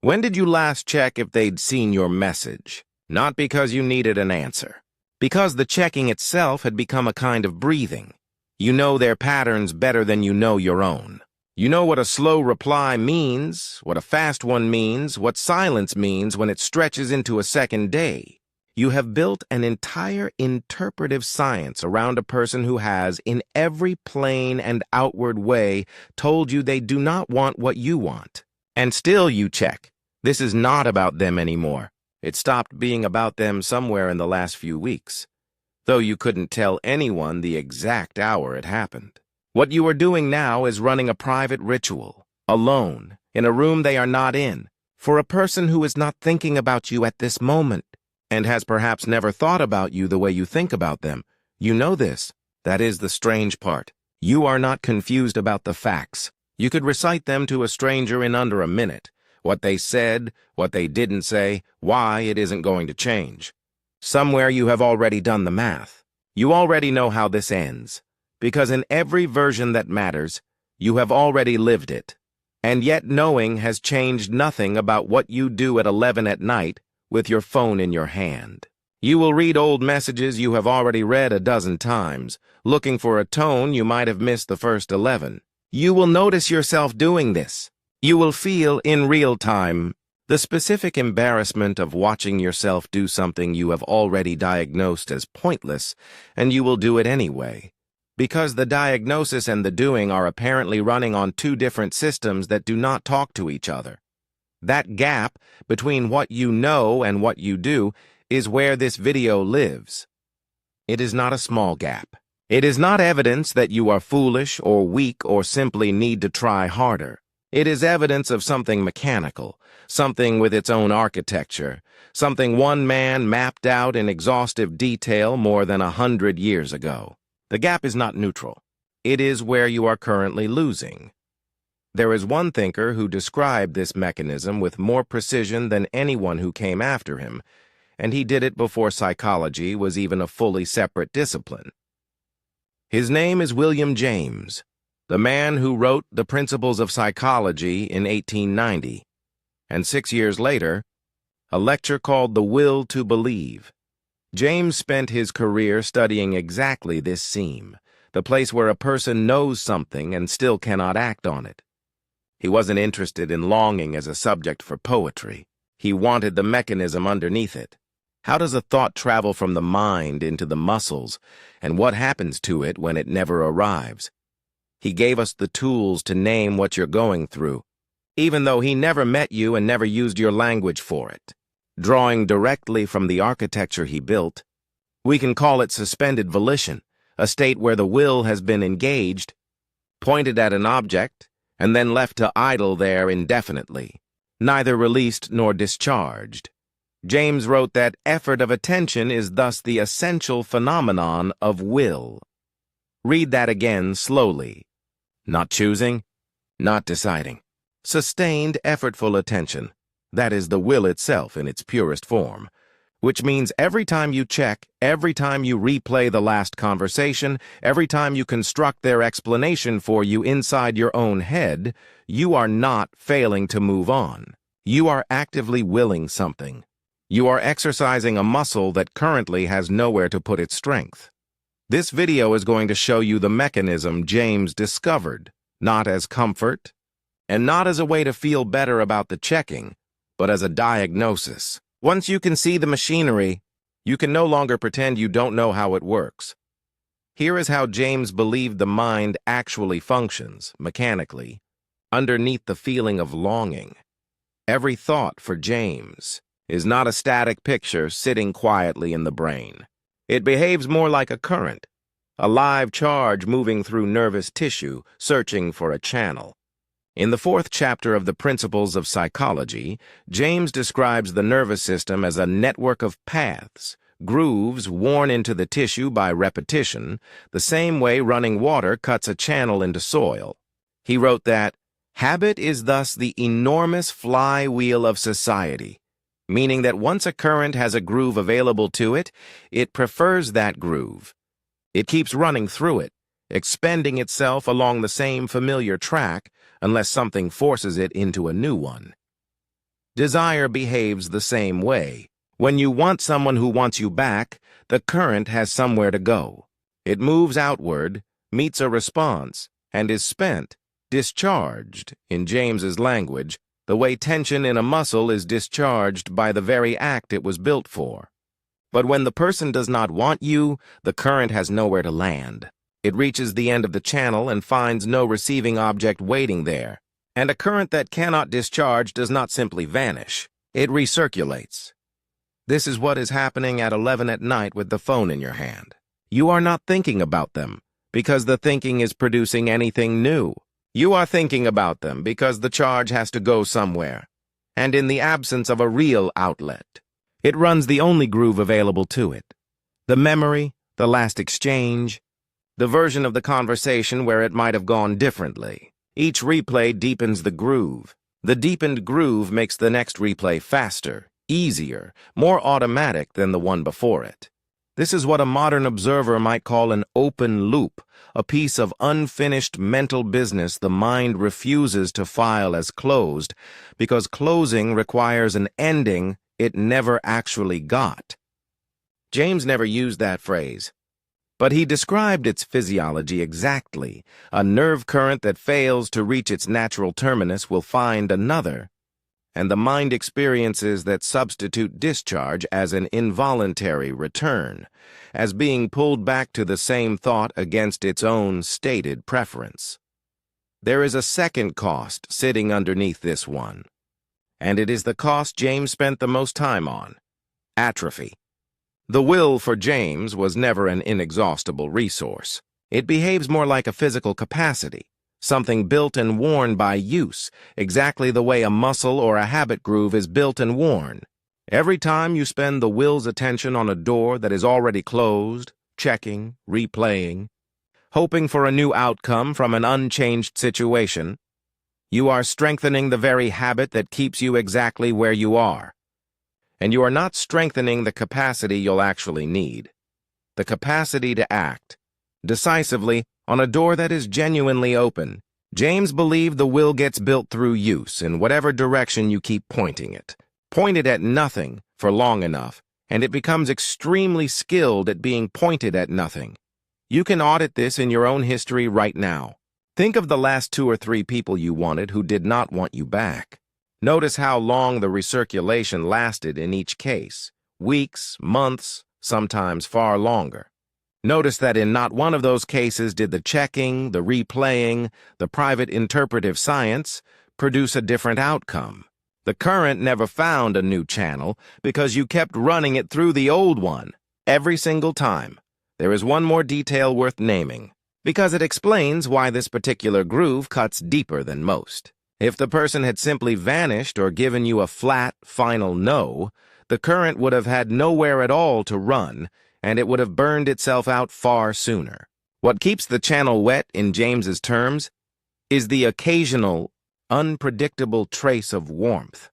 When did you last check if they'd seen your message? Not because you needed an answer. Because the checking itself had become a kind of breathing. You know their patterns better than you know your own. You know what a slow reply means, what a fast one means, what silence means when it stretches into a second day. You have built an entire interpretive science around a person who has, in every plain and outward way, told you they do not want what you want. And still you check. This is not about them anymore. It stopped being about them somewhere in the last few weeks, though you couldn't tell anyone the exact hour it happened. What you are doing now is running a private ritual, alone, in a room they are not in, for a person who is not thinking about you at this moment, and has perhaps never thought about you the way you think about them. You know this. That is the strange part. You are not confused about the facts. You could recite them to a stranger in under a minute. What they said, what they didn't say, why it isn't going to change. Somewhere you have already done the math. You already know how this ends. Because in every version that matters, you have already lived it. And yet knowing has changed nothing about what you do at 11 at night with your phone in your hand. You will read old messages you have already read a dozen times, looking for a tone you might have missed the first 11. You will notice yourself doing this. You will feel, in real time, the specific embarrassment of watching yourself do something you have already diagnosed as pointless, and you will do it anyway. Because the diagnosis and the doing are apparently running on two different systems that do not talk to each other. That gap between what you know and what you do is where this video lives. It is not a small gap. It is not evidence that you are foolish or weak or simply need to try harder. It is evidence of something mechanical, something with its own architecture, something one man mapped out in exhaustive detail more than 100 years ago. The gap is not neutral. It is where you are currently losing. There is one thinker who described this mechanism with more precision than anyone who came after him, and he did it before psychology was even a fully separate discipline. His name is William James, the man who wrote The Principles of Psychology in 1890, and 6 years later, a lecture called The Will to Believe. James spent his career studying exactly this seam, the place where a person knows something and still cannot act on it. He wasn't interested in longing as a subject for poetry. He wanted the mechanism underneath it. How does a thought travel from the mind into the muscles, and what happens to it when it never arrives? He gave us the tools to name what you're going through, even though he never met you and never used your language for it. Drawing directly from the architecture he built, we can call it suspended volition, a state where the will has been engaged, pointed at an object, and then left to idle there indefinitely, neither released nor discharged. James wrote that effort of attention is thus the essential phenomenon of will. Read that again slowly. Not choosing, not deciding. Sustained, effortful attention. That is the will itself in its purest form, which means every time you check, every time you replay the last conversation, every time you construct their explanation for you inside your own head, you are not failing to move on. You are actively willing something. You are exercising a muscle that currently has nowhere to put its strength. This video is going to show you the mechanism James discovered, not as comfort, and not as a way to feel better about the checking, but as a diagnosis. Once you can see the machinery, you can no longer pretend you don't know how it works. Here is how James believed the mind actually functions, mechanically, underneath the feeling of longing. Every thought, for James, is not a static picture sitting quietly in the brain. It behaves more like a current, a live charge moving through nervous tissue, searching for a channel. In the 4th chapter of the Principles of Psychology, James describes the nervous system as a network of paths, grooves worn into the tissue by repetition, the same way running water cuts a channel into soil. He wrote that, "Habit is thus the enormous flywheel of society, meaning that once a current has a groove available to it, it prefers that groove. It keeps running through it, expending itself along the same familiar track, unless something forces it into a new one." Desire behaves the same way. When you want someone who wants you back, the current has somewhere to go. It moves outward, meets a response, and is spent, discharged, in James's language, the way tension in a muscle is discharged by the very act it was built for. But when the person does not want you, the current has nowhere to land. It reaches the end of the channel and finds no receiving object waiting there. And a current that cannot discharge does not simply vanish. It recirculates. This is what is happening at 11 at night with the phone in your hand. You are not thinking about them because the thinking is producing anything new. You are thinking about them because the charge has to go somewhere. And in the absence of a real outlet, it runs the only groove available to it. The memory, the last exchange, the version of the conversation where it might have gone differently. Each replay deepens the groove. The deepened groove makes the next replay faster, easier, more automatic than the one before it. This is what a modern observer might call an open loop, a piece of unfinished mental business the mind refuses to file as closed, because closing requires an ending it never actually got. James never used that phrase, but he described its physiology exactly. A nerve current that fails to reach its natural terminus will find another, and the mind experiences that substitute discharge as an involuntary return, as being pulled back to the same thought against its own stated preference. There is a second cost sitting underneath this one, and it is the cost James spent the most time on: atrophy. The will for James was never an inexhaustible resource. It behaves more like a physical capacity, something built and worn by use, exactly the way a muscle or a habit groove is built and worn. Every time you spend the will's attention on a door that is already closed, checking, replaying, hoping for a new outcome from an unchanged situation, you are strengthening the very habit that keeps you exactly where you are. And you are not strengthening the capacity you'll actually need, the capacity to act decisively on a door that is genuinely open. James believed the will gets built through use in whatever direction you keep pointing it. Point it at nothing for long enough, and it becomes extremely skilled at being pointed at nothing. You can audit this in your own history right now. Think of the last 2 or 3 people you wanted who did not want you back. Notice how long the recirculation lasted in each case. Weeks, months, sometimes far longer. Notice that in not one of those cases did the checking, the replaying, the private interpretive science produce a different outcome. The current never found a new channel because you kept running it through the old one every single time. There is one more detail worth naming, because it explains why this particular groove cuts deeper than most. If the person had simply vanished or given you a flat, final no, the current would have had nowhere at all to run, and it would have burned itself out far sooner. What keeps the channel wet, in James's terms, is the occasional, unpredictable trace of warmth.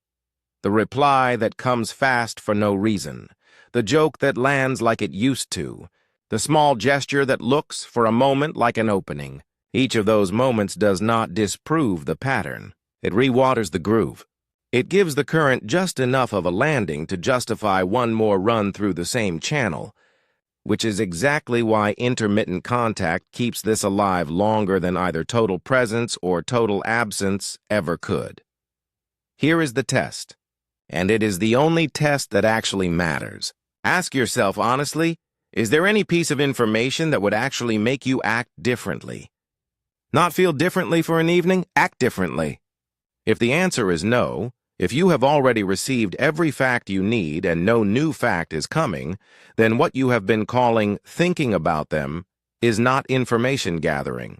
The reply that comes fast for no reason, the joke that lands like it used to, the small gesture that looks for a moment like an opening. Each of those moments does not disprove the pattern. It rewaters the groove. It gives the current just enough of a landing to justify one more run through the same channel, which is exactly why intermittent contact keeps this alive longer than either total presence or total absence ever could. Here is the test, and it is the only test that actually matters. Ask yourself honestly, is there any piece of information that would actually make you act differently? Not feel differently for an evening? Act differently. If the answer is no, if you have already received every fact you need and no new fact is coming, then what you have been calling thinking about them is not information gathering.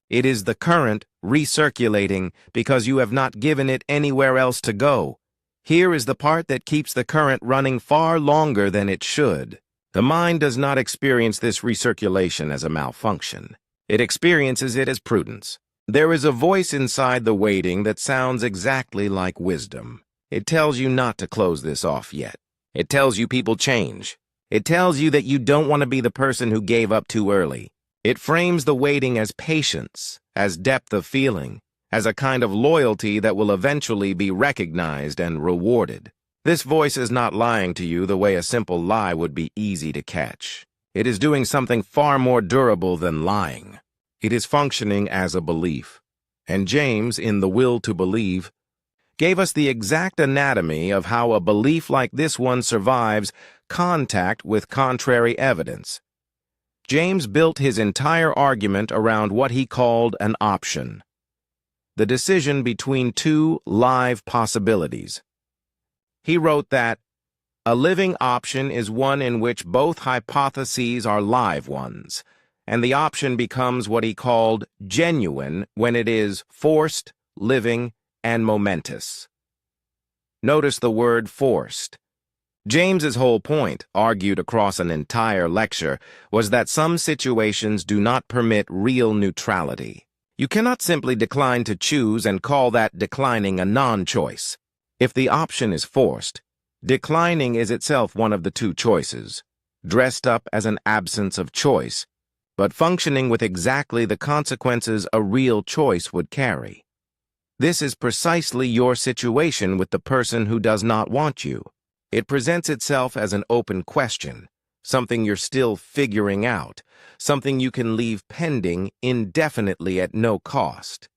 It is the current recirculating because you have not given it anywhere else to go. Here is the part that keeps the current running far longer than it should. The mind does not experience this recirculation as a malfunction. It experiences it as prudence. There is a voice inside the waiting that sounds exactly like wisdom. It tells you not to close this off yet. It tells you people change. It tells you that you don't want to be the person who gave up too early. It frames the waiting as patience, as depth of feeling, as a kind of loyalty that will eventually be recognized and rewarded. This voice is not lying to you the way a simple lie would be easy to catch. It is doing something far more durable than lying. It is functioning as a belief. And James, in The Will to Believe, gave us the exact anatomy of how a belief like this one survives contact with contrary evidence. James built his entire argument around what he called an option, the decision between two live possibilities. He wrote that a living option is one in which both hypotheses are live ones, and the option becomes what he called genuine when it is forced, living, and momentous. Notice the word forced. James's whole point, argued across an entire lecture, was that some situations do not permit real neutrality. You cannot simply decline to choose and call that declining a non-choice. If the option is forced, declining is itself one of the two choices, dressed up as an absence of choice, but functioning with exactly the consequences a real choice would carry. This is precisely your situation with the person who does not want you. It presents itself as an open question, something you're still figuring out, something you can leave pending indefinitely at no cost.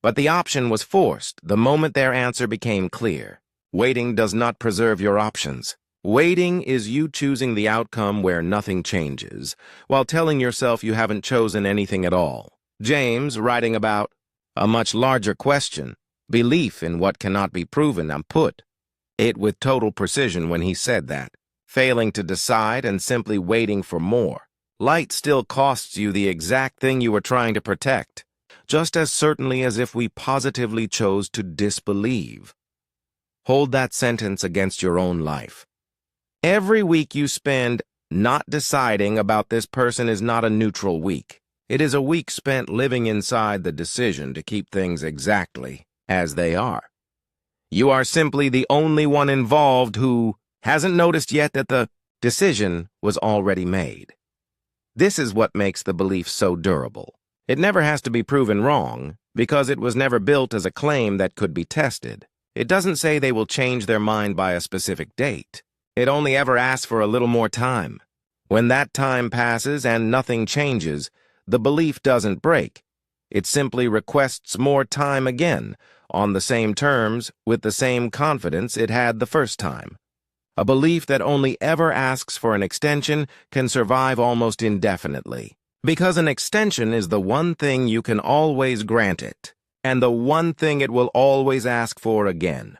But the option was forced the moment their answer became clear. Waiting does not preserve your options. Waiting is you choosing the outcome where nothing changes, while telling yourself you haven't chosen anything at all. James, writing about a much larger question, belief in what cannot be proven, put it with total precision when he said that, failing to decide and simply waiting for more. Light still costs you the exact thing you were trying to protect, just as certainly as if we positively chose to disbelieve. Hold that sentence against your own life. Every week you spend not deciding about this person is not a neutral week. It is a week spent living inside the decision to keep things exactly as they are. You are simply the only one involved who hasn't noticed yet that the decision was already made. This is what makes the belief so durable. It never has to be proven wrong because it was never built as a claim that could be tested. It doesn't say they will change their mind by a specific date. It only ever asks for a little more time. When that time passes and nothing changes, the belief doesn't break. It simply requests more time again, on the same terms, with the same confidence it had the first time. A belief that only ever asks for an extension can survive almost indefinitely, because an extension is the one thing you can always grant it, and the one thing it will always ask for again.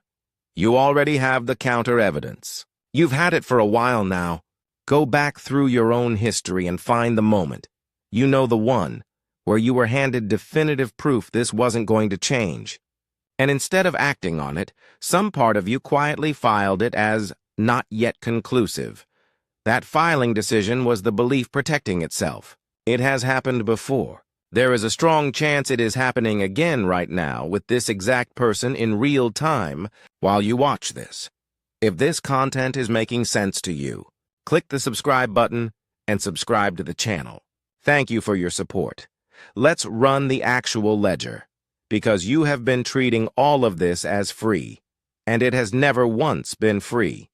You already have the counter-evidence. You've had it for a while now. Go back through your own history and find the moment. You know the one where you were handed definitive proof this wasn't going to change. And instead of acting on it, some part of you quietly filed it as not yet conclusive. That filing decision was the belief protecting itself. It has happened before. There is a strong chance it is happening again right now with this exact person in real time while you watch this. If this content is making sense to you, click the subscribe button and subscribe to the channel. Thank you for your support. Let's run the actual ledger, because you have been treating all of this as free, and it has never once been free.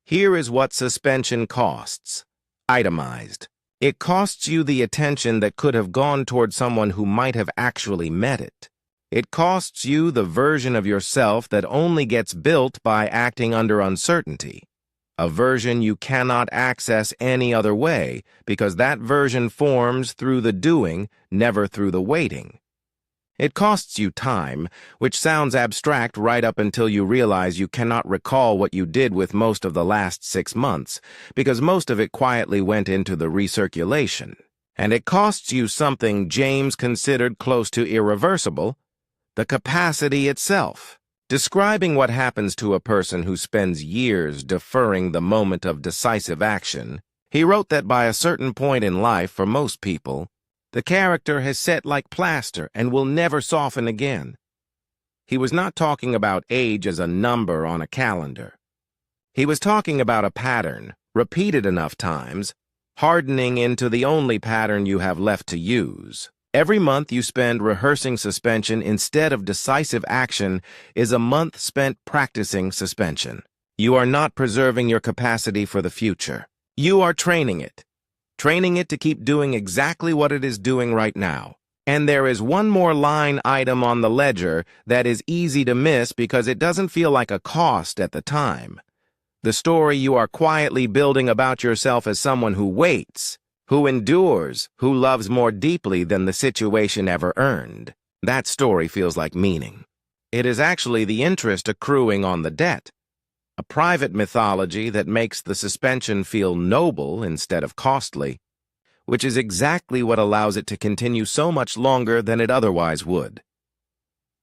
Here is what suspension costs. Itemized. It costs you the attention that could have gone toward someone who might have actually met it. It costs you the version of yourself that only gets built by acting under uncertainty, a version you cannot access any other way because that version forms through the doing, never through the waiting. It costs you time, which sounds abstract right up until you realize you cannot recall what you did with most of the last 6 months, because most of it quietly went into the recirculation. And it costs you something James considered close to irreversible, the capacity itself. Describing what happens to a person who spends years deferring the moment of decisive action, he wrote that by a certain point in life for most people, the character has set like plaster and will never soften again. He was not talking about age as a number on a calendar. He was talking about a pattern, repeated enough times, hardening into the only pattern you have left to use. Every month you spend rehearsing suspension instead of decisive action is a month spent practicing suspension. You are not preserving your capacity for the future. You are training it to keep doing exactly what it is doing right now. And there is one more line item on the ledger that is easy to miss because it doesn't feel like a cost at the time. The story you are quietly building about yourself as someone who waits, who endures, who loves more deeply than the situation ever earned. That story feels like meaning. It is actually the interest accruing on the debt. A private mythology that makes the suspension feel noble instead of costly, which is exactly what allows it to continue so much longer than it otherwise would.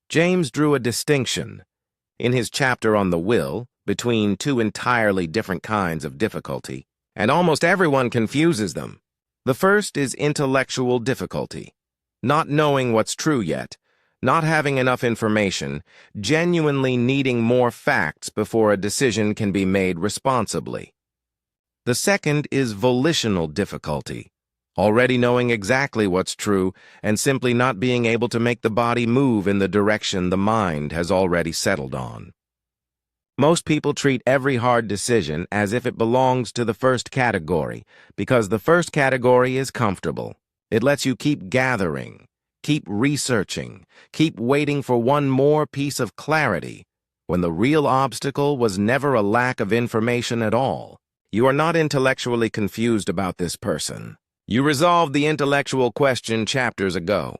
James drew a distinction, in his chapter on the will, between two entirely different kinds of difficulty, and almost everyone confuses them. The first is intellectual difficulty, not knowing what's true yet, not having enough information, genuinely needing more facts before a decision can be made responsibly. The second is volitional difficulty, already knowing exactly what's true and simply not being able to make the body move in the direction the mind has already settled on. Most people treat every hard decision as if it belongs to the first category, because the first category is comfortable. It lets you keep gathering, keep researching, keep waiting for one more piece of clarity, when the real obstacle was never a lack of information at all. You are not intellectually confused about this person. You resolved the intellectual question chapters ago.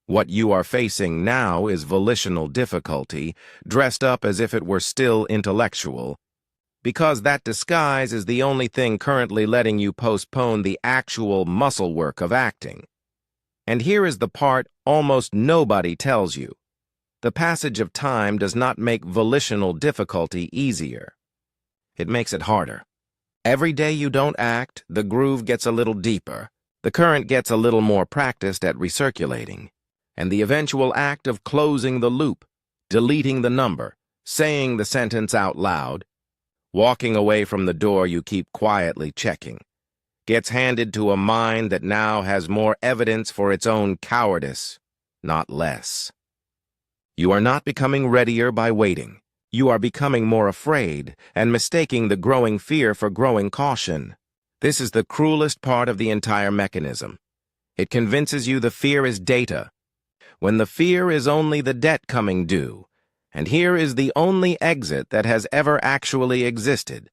What you are facing now is volitional difficulty, dressed up as if it were still intellectual, because that disguise is the only thing currently letting you postpone the actual muscle work of acting. And here is the part almost nobody tells you. The passage of time does not make volitional difficulty easier. It makes it harder. Every day you don't act, the groove gets a little deeper. The current gets a little more practiced at recirculating, and the eventual act of closing the loop, deleting the number, saying the sentence out loud, walking away from the door you keep quietly checking, gets handed to a mind that now has more evidence for its own cowardice, not less. You are not becoming readier by waiting. You are becoming more afraid and mistaking the growing fear for growing caution. This is the cruelest part of the entire mechanism. It convinces you the fear is data, when the fear is only the debt coming due, and here is the only exit that has ever actually existed.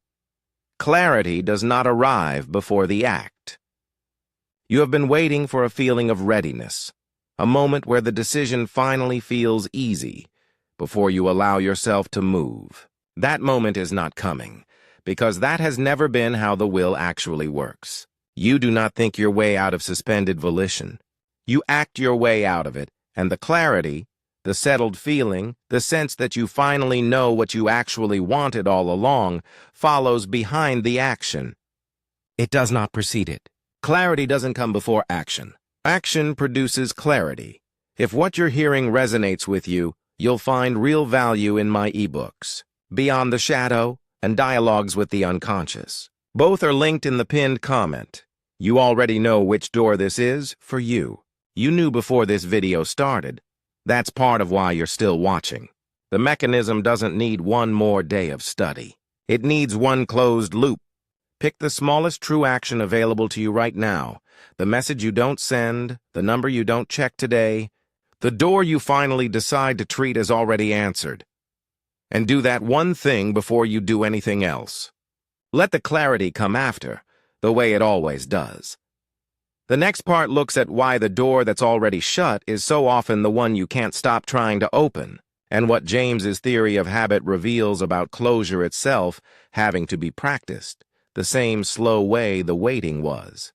Clarity does not arrive before the act. You have been waiting for a feeling of readiness, a moment where the decision finally feels easy, before you allow yourself to move. That moment is not coming, because that has never been how the will actually works. You do not think your way out of suspended volition. You act your way out of it, and the clarity, the settled feeling, the sense that you finally know what you actually wanted all along, follows behind the action. It does not precede it. Clarity doesn't come before action. Action produces clarity. If what you're hearing resonates with you, you'll find real value in my ebooks, Beyond the Shadow and Dialogues with the Unconscious. Both are linked in the pinned comment. You already know which door this is for you. You knew before this video started. That's part of why you're still watching. The mechanism doesn't need one more day of study. It needs one closed loop. Pick the smallest true action available to you right now, the message you don't send, the number you don't check today, the door you finally decide to treat as already answered. And do that one thing before you do anything else. Let the clarity come after, the way it always does. The next part looks at why the door that's already shut is so often the one you can't stop trying to open, and what James's theory of habit reveals about closure itself having to be practiced, the same slow way the waiting was.